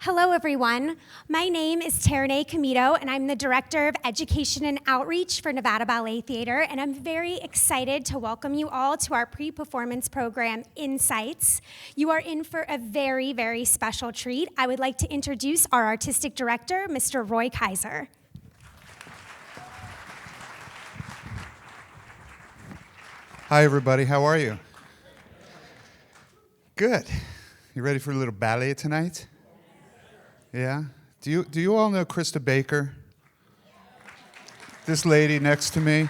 Hello, everyone. My name is Taranay Camito, and I'm the Director of Education and Outreach for Nevada Ballet Theater, and I'm very excited to welcome you all to our pre-performance program, Insights. You are in for a very, very special treat. I would like to introduce our Artistic Director, Mr. Roy Kaiser. Hi, everybody. How are you? Good. You ready for a little ballet tonight? Yeah? Do you all know Krista Baker? This lady next to me?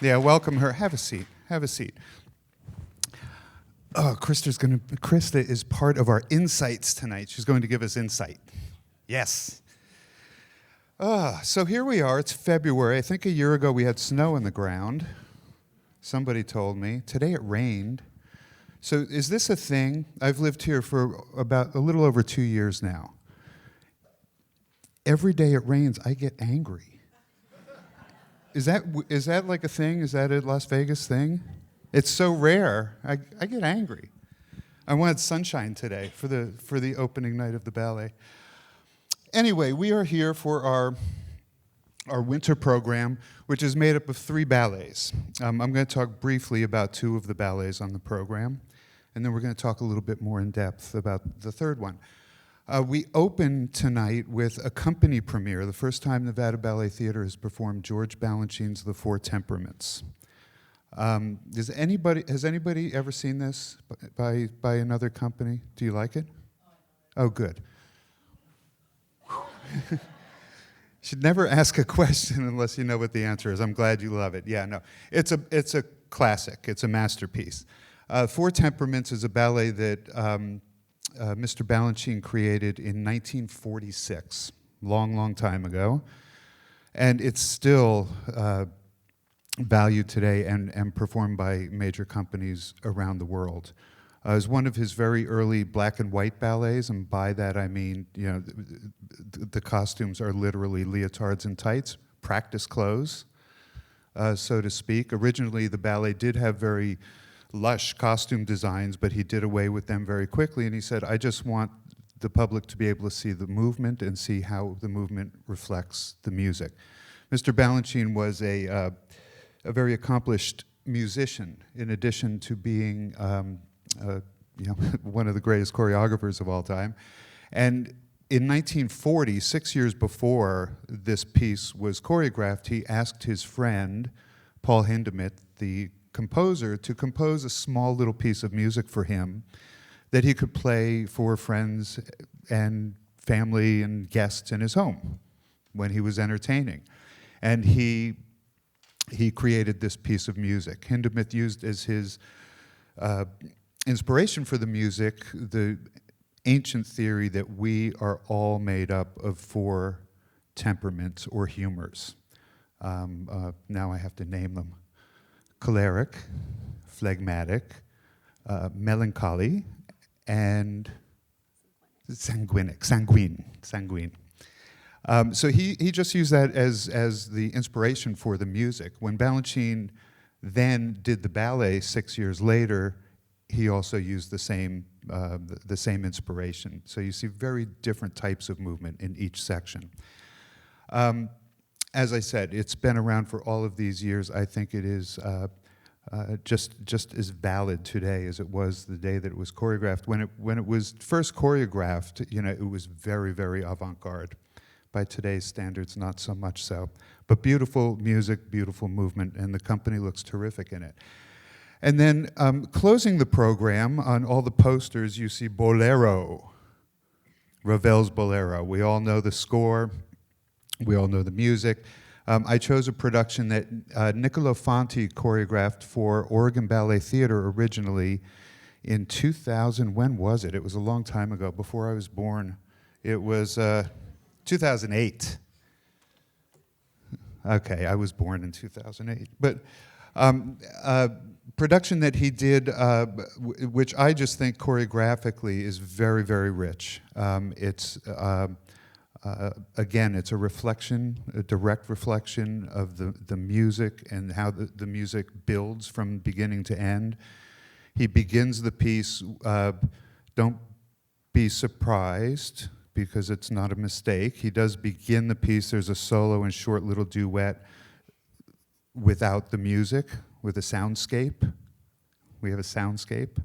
Yeah, welcome her. Have a seat. Have a seat. Oh, Krista is part of our insights tonight. She's going to give us insight. Yes. So here we are. It's February. I think a year ago we had snow on the ground. Somebody told me. Today it rained. So is this a thing? I've lived here for about a little over 2 years now. Every day it rains, I get angry. Is that like a thing? Is that a Las Vegas thing? It's so rare. I get angry. I wanted sunshine today for the opening night of the ballet. Anyway, we are here for our winter program, which is made up of 3 ballets. I'm going to talk briefly about 2 of the ballets on the program, and then we're going to talk a little bit more in depth about the third one. We open tonight with a company premiere, the first time Nevada Ballet Theater has performed George Balanchine's The Four Temperaments. Has anybody ever seen this by another company? Do you like it? Oh, good. Should never ask a question unless you know what the answer is. I'm glad you love it. Yeah, no, it's a classic. It's a masterpiece. Four Temperaments is a ballet that Mr. Balanchine created in 1946, long time ago, and it's still valued today and performed by major companies around the world. It was one of his very early black and white ballets, and by that I mean, the costumes are literally leotards and tights, practice clothes, so to speak. Originally, the ballet did have very lush costume designs, but he did away with them very quickly, and he said, I just want the public to be able to see the movement and see how the movement reflects the music. Mr. Balanchine was a very accomplished musician, in addition to being one of the greatest choreographers of all time. And in 1940, 6 years before this piece was choreographed, he asked his friend, Paul Hindemith, the composer, to compose a small little piece of music for him that he could play for friends and family and guests in his home when he was entertaining. And he created this piece of music. Hindemith used as his inspiration for the music the ancient theory that we are all made up of 4 temperaments or humors. Now I have to name them. Choleric, phlegmatic, melancholy, and sanguine. So he just used that as the inspiration for the music. When Balanchine then did the ballet 6 years later, he also used the same inspiration. So you see very different types of movement in each section. As I said, it's been around for all of these years. I think it is just as valid today as it was the day that it was choreographed. When it was first choreographed, it was very, very avant-garde. By today's standards, not so much so. But beautiful music, beautiful movement, and the company looks terrific in it. And then closing the program, on all the posters, you see Bolero, Ravel's Bolero. We all know the score. We all know the music. I chose a production that Niccolo Fanti choreographed for Oregon Ballet Theater originally in 2000. When was it? It was a long time ago, before I was born. It was 2008. Okay, I was born in 2008. But production that he did, which I just think choreographically is very, very rich. Again, it's a reflection, a direct reflection of the music and how the music builds from beginning to end. He begins the piece, don't be surprised because it's not a mistake. He does begin the piece. There's a solo and short little duet without the music, with a soundscape. We have a soundscape.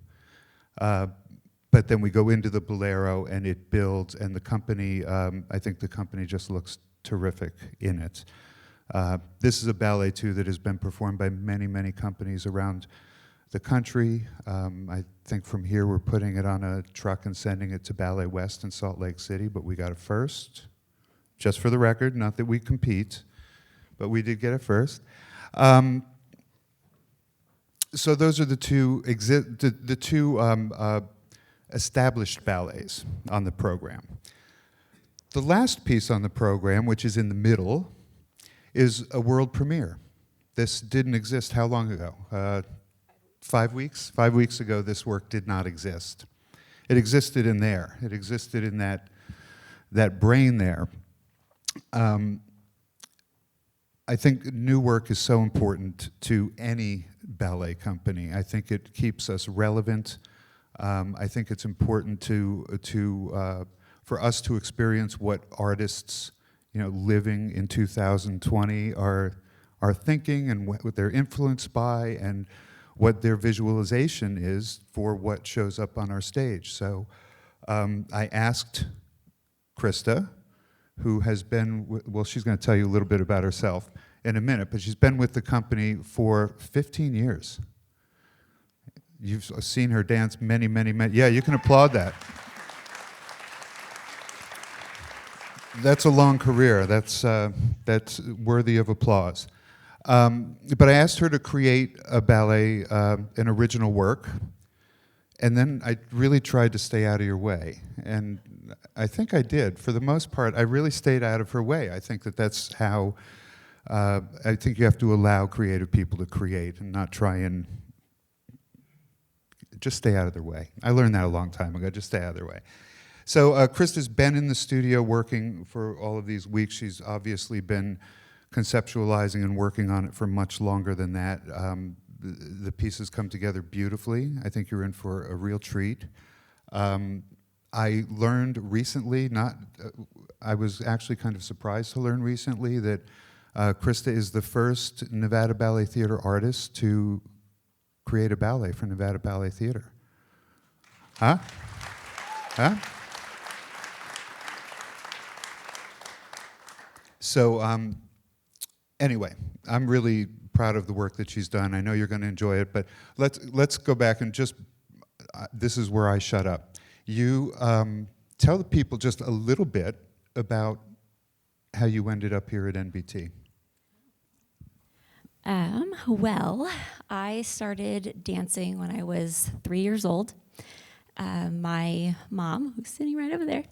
But then we go into the Bolero and it builds, and the company, I think the company just looks terrific in it. This is a ballet, too, that has been performed by many, many companies around the country. I think from here we're putting it on a truck and sending it to Ballet West in Salt Lake City, but we got it first. Just for the record, not that we compete, but we did get it first. So those are the two established ballets on the program. The last piece on the program, which is in the middle, is a world premiere. This didn't exist how long ago? 5 weeks? 5 weeks ago, this work did not exist. It existed in there. It existed in that brain there. I think new work is so important to any ballet company. I think it keeps us relevant. I think it's important for us to experience what artists, living in 2020 are thinking, and what they're influenced by, and what their visualization is for what shows up on our stage. So I asked Krista, who has been, she's going to tell you a little bit about herself in a minute, but she's been with the company for 15 years. You've seen her dance many, yeah, you can applaud that. That's a long career. That's worthy of applause. But I asked her to create a ballet, an original work, and then I really tried to stay out of your way. And I think I did. For the most part, I really stayed out of her way. I think that's how, I think you have to allow creative people to create and not try and just stay out of their way. I learned that a long time ago, just stay out of their way. So Krista's been in the studio working for all of these weeks. She's obviously been conceptualizing and working on it for much longer than that. The pieces come together beautifully. I think you're in for a real treat. I learned recently, I was actually kind of surprised to learn recently that Krista is the first Nevada Ballet Theater artist to create a ballet for Nevada Ballet Theater. Huh? Huh? So anyway, I'm really proud of the work that she's done. I know you're going to enjoy it, but let's go back and just, this is where I shut up. You tell the people just a little bit about how you ended up here at NBT. Well, I started dancing when I was 3 years old. My mom, who's sitting right over there,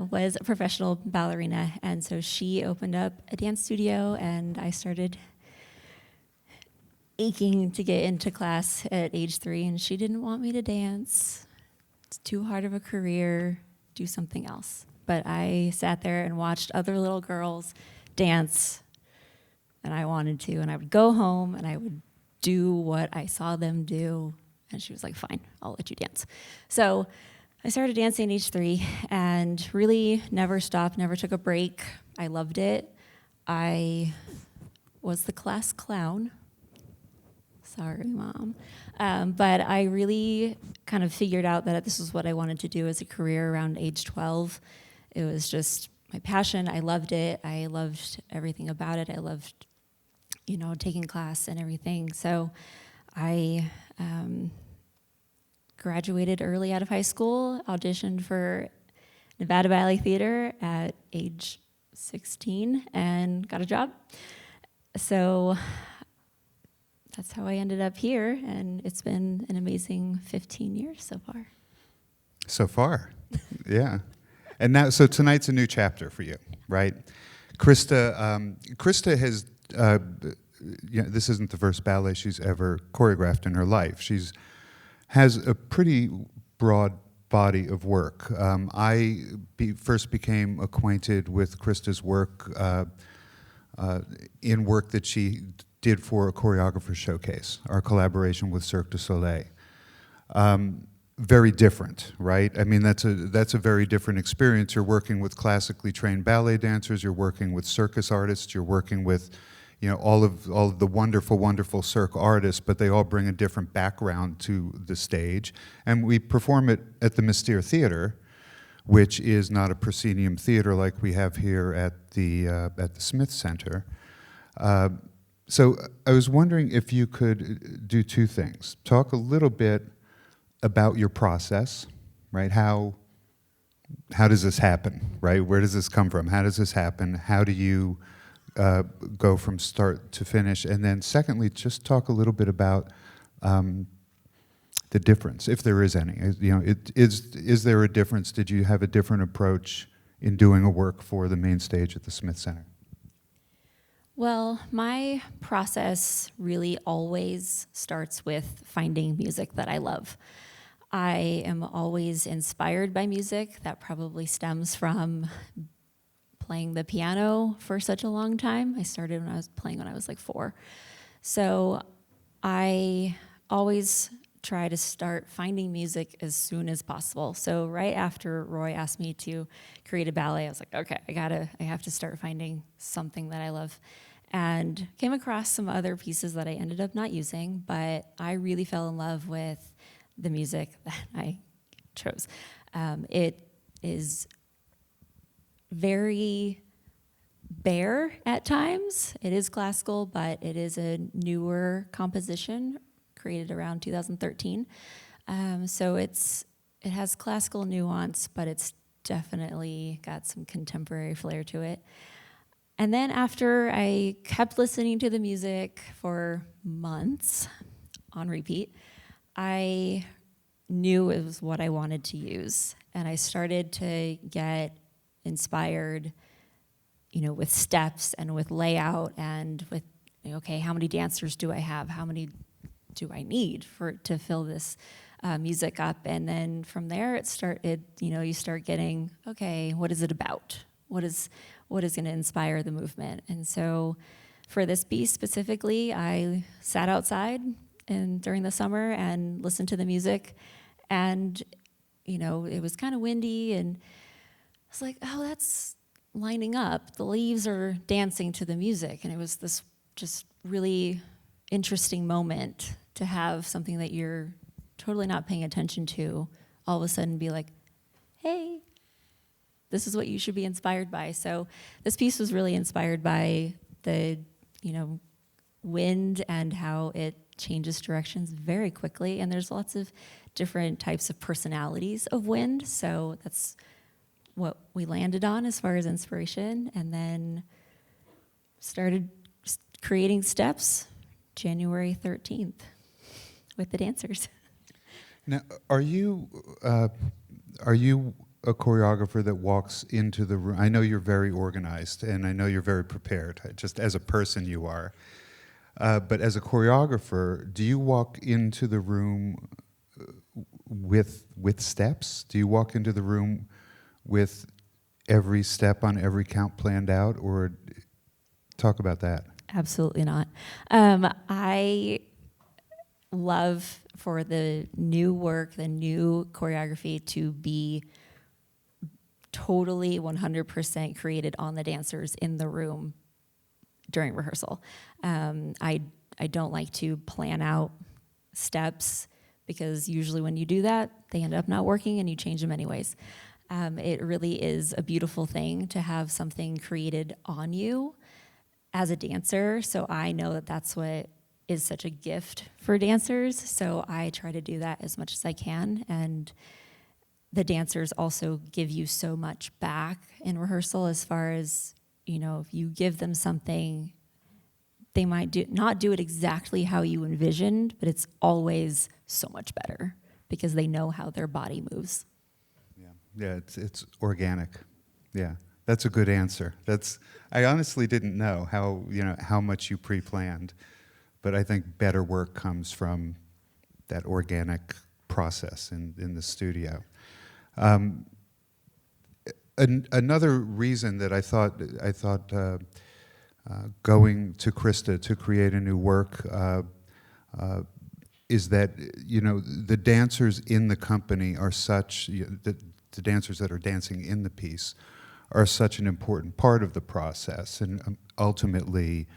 was a professional ballerina, and so she opened up a dance studio, and I started aching to get into class at age 3, and she didn't want me to dance. It's too hard of a career, do something else. But I sat there and watched other little girls dance, and I wanted to, and I would go home and I would do what I saw them do, and she was like, fine, I'll let you dance. So I started dancing at age 3 and really never stopped, never took a break. I loved it. I was the class clown. Sorry, Mom. But I really kind of figured out that this was what I wanted to do as a career around age 12. It was just my passion. I loved it. I loved everything about it. I loved, taking class and everything. So I graduated early out of high school, auditioned for Nevada Ballet Theater at age 16, and got a job. So that's how I ended up here, and it's been an amazing 15 years so far. So far, yeah. And now, so tonight's a new chapter for you, right? Krista has, this isn't the first ballet she's ever choreographed in her life. Has a pretty broad body of work. I first became acquainted with Krista's work in work that she did for a choreographer showcase, our collaboration with Cirque du Soleil. very different, right? I mean, that's a very different experience. You're working with classically trained ballet dancers. You're working with circus artists. You're working with, all of the wonderful cirque artists, but they all bring a different background to the stage. And we perform it at the Mystere Theater, which is not a proscenium theater like we have here at the Smith Center. So I was wondering if you could do two things. Talk a little bit about your process, right? How does this happen, right? Where does this come from? How does this happen? How do you go from start to finish? And then secondly, just talk a little bit about the difference, if there is any. Is there a difference? Did you have a different approach in doing a work for the main stage at the Smith Center? Well, my process really always starts with finding music that I love. I am always inspired by music. That probably stems from playing the piano for such a long time. I started when I was like 4. So I always try to start finding music as soon as possible. So right after Roy asked me to create a ballet, I was like, okay, I have to start finding something that I love. And came across some other pieces that I ended up not using, but I really fell in love with the music that I chose. It is very bare at times. It is classical, but it is a newer composition created around 2013. So it has classical nuance, but it's definitely got some contemporary flair to it. And then after I kept listening to the music for months on repeat, I knew it was what I wanted to use. And I started to get inspired, with steps and with layout and with, okay, how many dancers do I have? How many do I need to fill this music up? And then from there, you start getting, okay, what is it about? What is going to inspire the movement? And so for this piece specifically, I sat outside during the summer and listened to the music. And, it was kind of windy. And I was like, oh, that's lining up. The leaves are dancing to the music. And it was this just really interesting moment to have something that you're totally not paying attention to all of a sudden be like, hey, this is what you should be inspired by. So this piece was really inspired by the, wind and how it changes directions very quickly. And there's lots of different types of personalities of wind. So that's what we landed on as far as inspiration. And then started creating steps January 13th with the dancers. Now, are you a choreographer that walks into the room? I know you're very organized, and I know you're very prepared. Just as a person, you are. But as a choreographer, do you walk into the room with steps? Do you walk into the room with every step on every count planned out, or talk about that? Absolutely not. I love for the new work, the new choreography to be totally 100% created on the dancers in the room during rehearsal. I don't like to plan out steps because usually when you do that, they end up not working and you change them anyways. It really is a beautiful thing to have something created on you as a dancer. So I know that that's what is such a gift for dancers. So I try to do that as much as I can. And the dancers also give you so much back in rehearsal as far as, if you give them something, they might not do it exactly how you envisioned, but it's always so much better because they know how their body moves. Yeah, it's organic. Yeah, that's a good answer. I honestly didn't know how much you pre-planned, but I think better work comes from that organic process in the studio. Another reason that I thought going to Krista to create a new work is that, you know, the dancers in the company are such, the dancers that are dancing in the piece are such an important part of the process, and ultimately,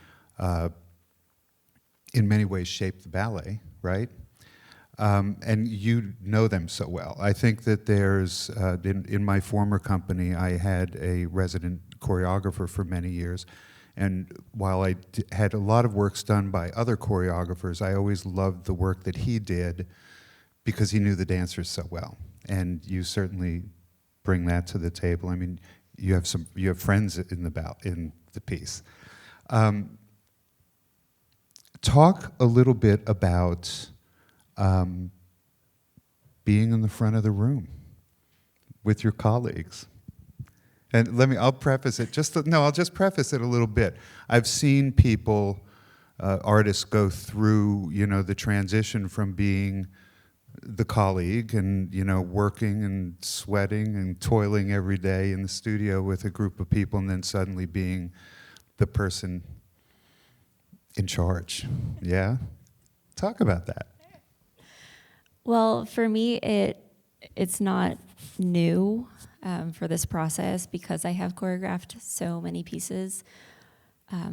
in many ways, shape the ballet, right? And you know them so well. I think that there's, in my former company, I had a resident choreographer for many years, and while I had a lot of works done by other choreographers, I always loved the work that he did because he knew the dancers so well. And you certainly bring that to the table. I mean, you have friends in the piece. Talk a little bit about being in the front of the room with your colleagues. And I'll preface it, I'll just preface it a little bit. I've seen people, artists go through, you know, the transition from being the colleague and, you know, working and sweating and toiling every day in the studio with a group of people, and then suddenly being the person in charge. Yeah? Talk about that. Well, for me, it's not new for this process because I have choreographed so many pieces,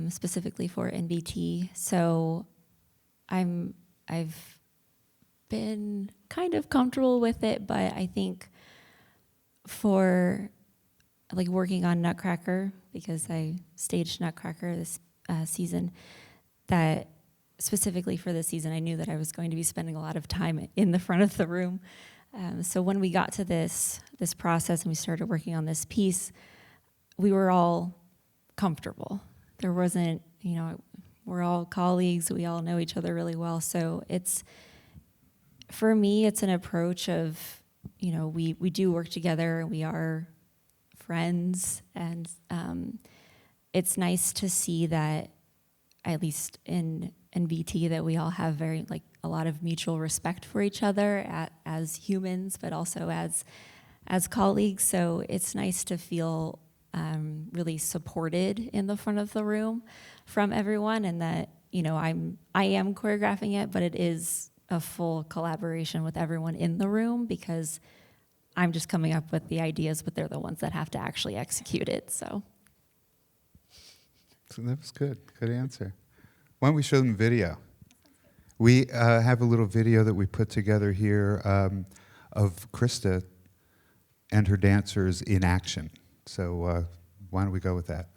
specifically for NBT. So I've been kind of comfortable with it, but I think for like working on Nutcracker, because I staged Nutcracker this season, that specifically for this season, I knew that I was going to be spending a lot of time in the front of the room. So when we got to this process and we started working on this piece, we were all comfortable. There wasn't, you know, we're all colleagues, we all know each other really well. So for me, it's an approach of, you know, we do work together, we are friends, and it's nice to see that, at least in VT, that we all have very, like, a lot of mutual respect for each other as humans, but also as colleagues. So it's nice to feel really supported in the front of the room from everyone, and that, you know, I am choreographing it, but it is a full collaboration with everyone in the room, because I'm just coming up with the ideas, but they're the ones that have to actually execute it. So that was good. Good answer. Why don't we show them video? We have a little video that we put together here of Krista and her dancers in action. So why don't we go with that?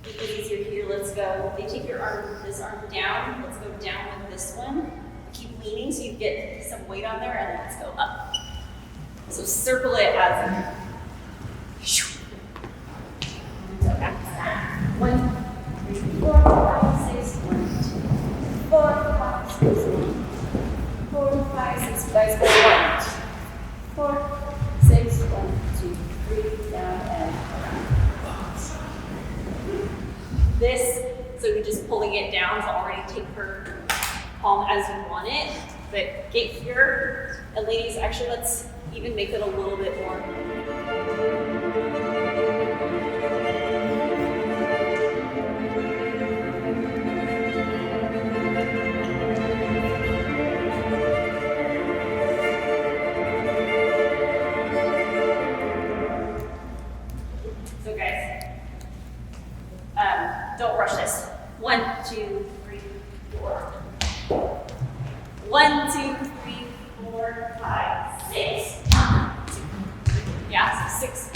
Because easier here, let's go. They take this arm down. Let's go down with this one. Keep leaning so you get some weight on there, and let's go up. So circle it as so back to that. 1, 3, 4, 5, 6, 1, 2, 4, 5, 6, 1, 4, 5, 6. Guys, go 1, 4, 6, 1, 2, 3, down and around. This, so you're just pulling it down to already take her palm as you want it. But get here, and ladies, actually let's even make it a little bit more. So guys, don't rush this. 1, 2, 3, 4. 1, 2, 3, 4, 5, 6. 1, 2, 3. Yeah, so 6.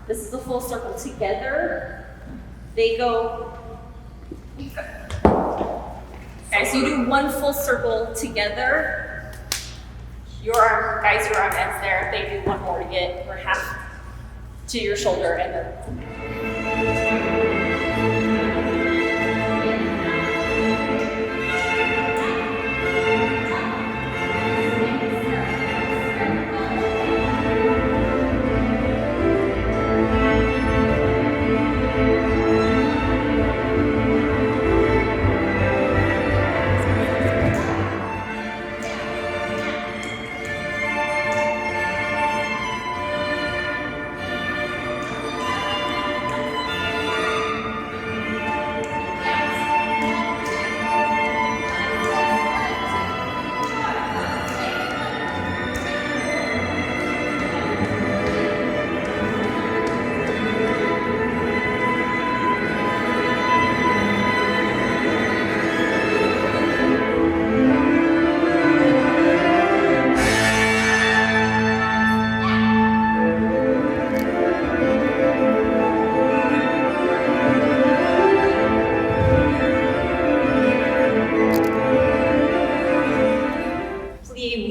This is a full circle together. They go. Okay, so you do one full circle together. Your arm, Kaiser arm ends there. They do one more to get your half to your shoulder and then.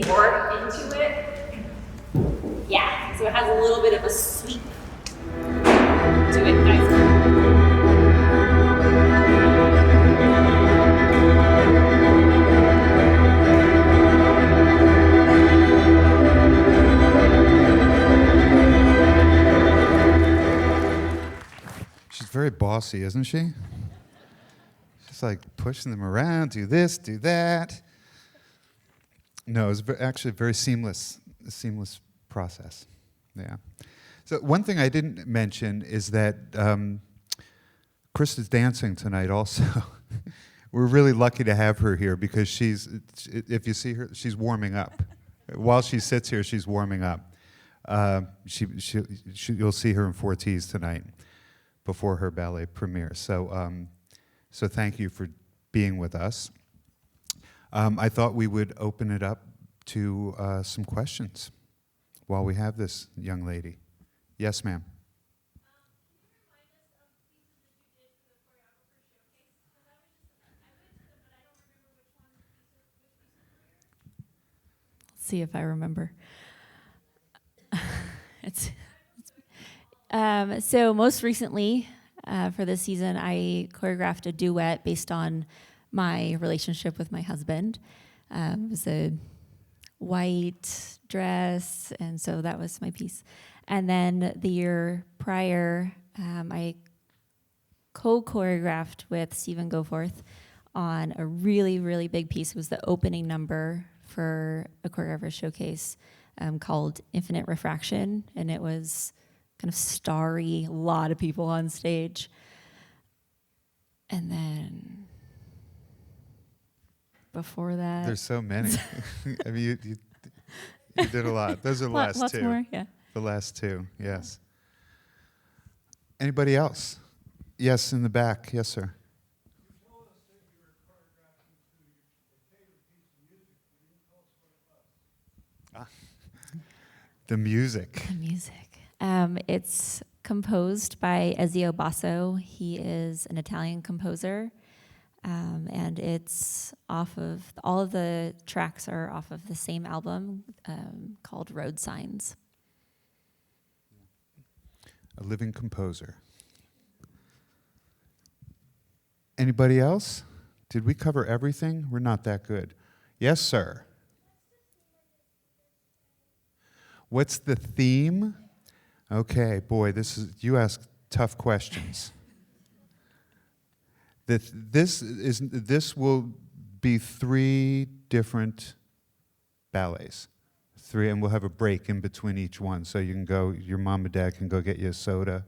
More into it. Yeah, so it has a little bit of a sweep to it, guys. She's very bossy, isn't she? She's like pushing them around, do this, do that. No, it's actually a very seamless process. Yeah. So one thing I didn't mention is that Krista's dancing tonight also. We're really lucky to have her here because if you see her, she's warming up. While she sits here, she's warming up. You'll see her in 4Ts tonight before her ballet premiere. So thank you for being with us. I thought we would open it up to some questions while we have this young lady. Yes, ma'am. Let's see if I remember. So most recently, for this season, I choreographed a duet based on my relationship with my husband. It was a white dress, and so that was my piece. And then the year prior, I co-choreographed with Stephen Goforth on a really, really big piece. It was the opening number for a choreographer showcase called Infinite Refraction, and it was kind of starry, a lot of people on stage. And then before that, There's so many. I mean, you did a lot. Those are the last lots two. more, yeah. The last two, yes. Anybody else? Yes, in the back. Yes, sir. The music. The music. It's composed by Ezio Basso. He is an Italian composer, and it's off of, all of the tracks are off of the same album called Road Signs. A living composer. Anybody else? Did we cover everything? We're not that good. Yes, sir. What's the theme? Okay, boy, you ask tough questions. This will be 3 different ballets. 3, and we'll have a break in between each one, so you can go. Your mom and dad can go get you a soda,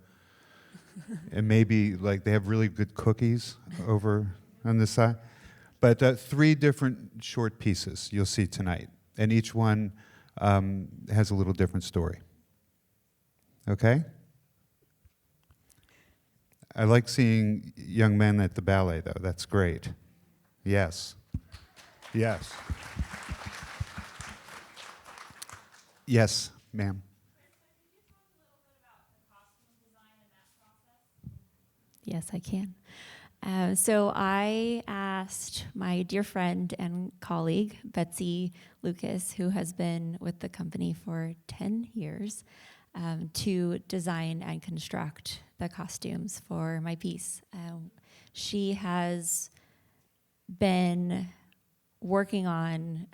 and maybe like they have really good cookies over on this side. But 3 different short pieces you'll see tonight, and each one has a little different story. Okay? I like seeing young men at the ballet, though. That's great. Yes. Yes. Yes, ma'am. Yes, I can. So I asked my dear friend and colleague, Betsy Lucas, who has been with the company for 10 years, to design and construct the costumes for my piece. She has been working on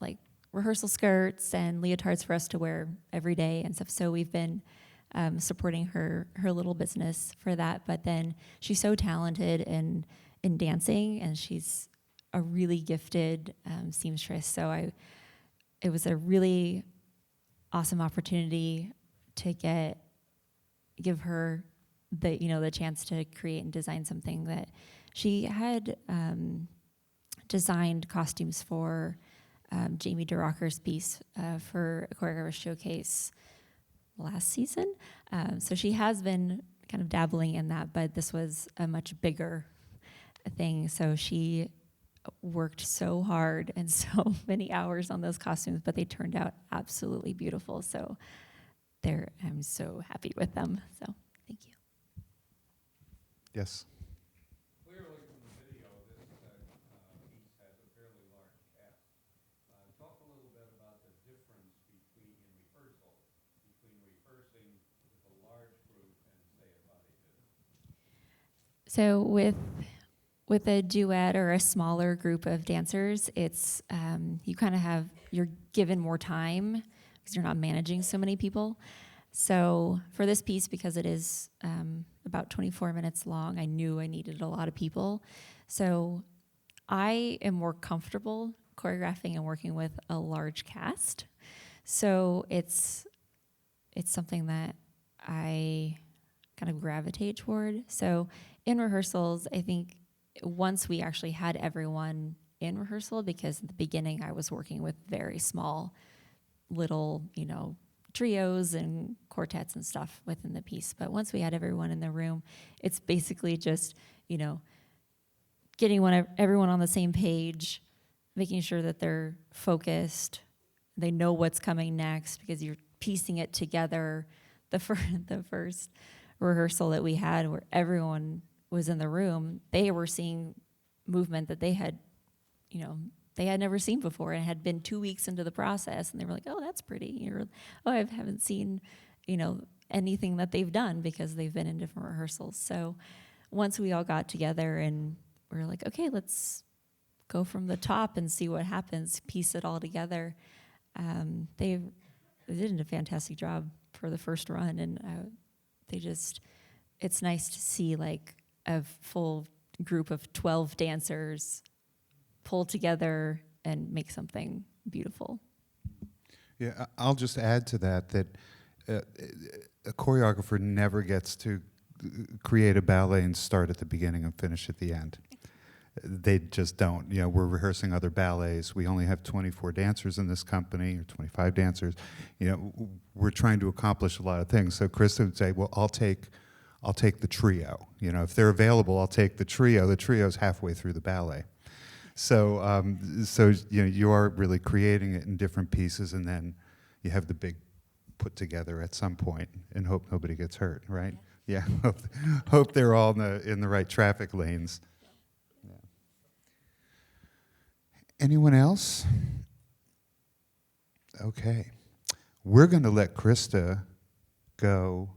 like rehearsal skirts and leotards for us to wear every day and stuff. So we've been supporting her little business for that. But then she's so talented in dancing, and she's a really gifted seamstress. So it was a really awesome opportunity to give her the chance to create and design something that she had designed costumes for Jamie DeRocker's piece for a choreographer showcase last season. So she has been kind of dabbling in that, but this was a much bigger thing. So she worked so hard and so many hours on those costumes, but they turned out absolutely beautiful. So I'm so happy with them. So thank you. Yes. Clearly from the video, this piece has a fairly large cast. Talk a little bit about the difference between rehearsing with a large group and say a body business. So with a duet or a smaller group of dancers, it's you're given more time because you're not managing so many people. So for this piece, because it is about 24 minutes long, I knew I needed a lot of people. So I am more comfortable choreographing and working with a large cast. So it's something that I kind of gravitate toward. So in rehearsals, I think once we actually had everyone in rehearsal, because in the beginning I was working with very small little, trios and quartets and stuff within the piece. But once we had everyone in the room, it's basically just, getting everyone on the same page, making sure that they're focused, they know what's coming next, because you're piecing it together. The first rehearsal that we had, where everyone was in the room, they were seeing movement that they had never seen before, and it had been 2 weeks into the process, and they were like, "Oh, that's pretty." I haven't seen, anything that they've done, because they've been in different rehearsals. So once we all got together and we were like, "Okay, let's go from the top and see what happens," piece it all together. They did a fantastic job for the first run, and it's nice to see like a full group of 12 dancers pull together and make something beautiful. Yeah, I'll just add to that a choreographer never gets to create a ballet and start at the beginning and finish at the end. They just don't. We're rehearsing other ballets. We only have 24 dancers in this company, or 25 dancers. We're trying to accomplish a lot of things. So Krista would say, "Well, I'll take the trio. If they're available, I'll take the trio. The trio's halfway through the ballet." So you are really creating it in different pieces, and then you have the big put together at some point, and hope nobody gets hurt, right? Yeah. Hope they're all in the right traffic lanes. Yeah. Anyone else? Okay. We're going to let Krista go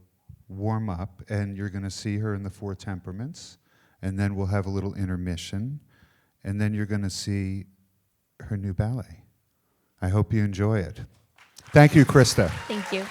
warm up, and you're going to see her in the 4 temperaments, and then we'll have a little intermission. And then you're going to see her new ballet. I hope you enjoy it. Thank you, Krista. Thank you.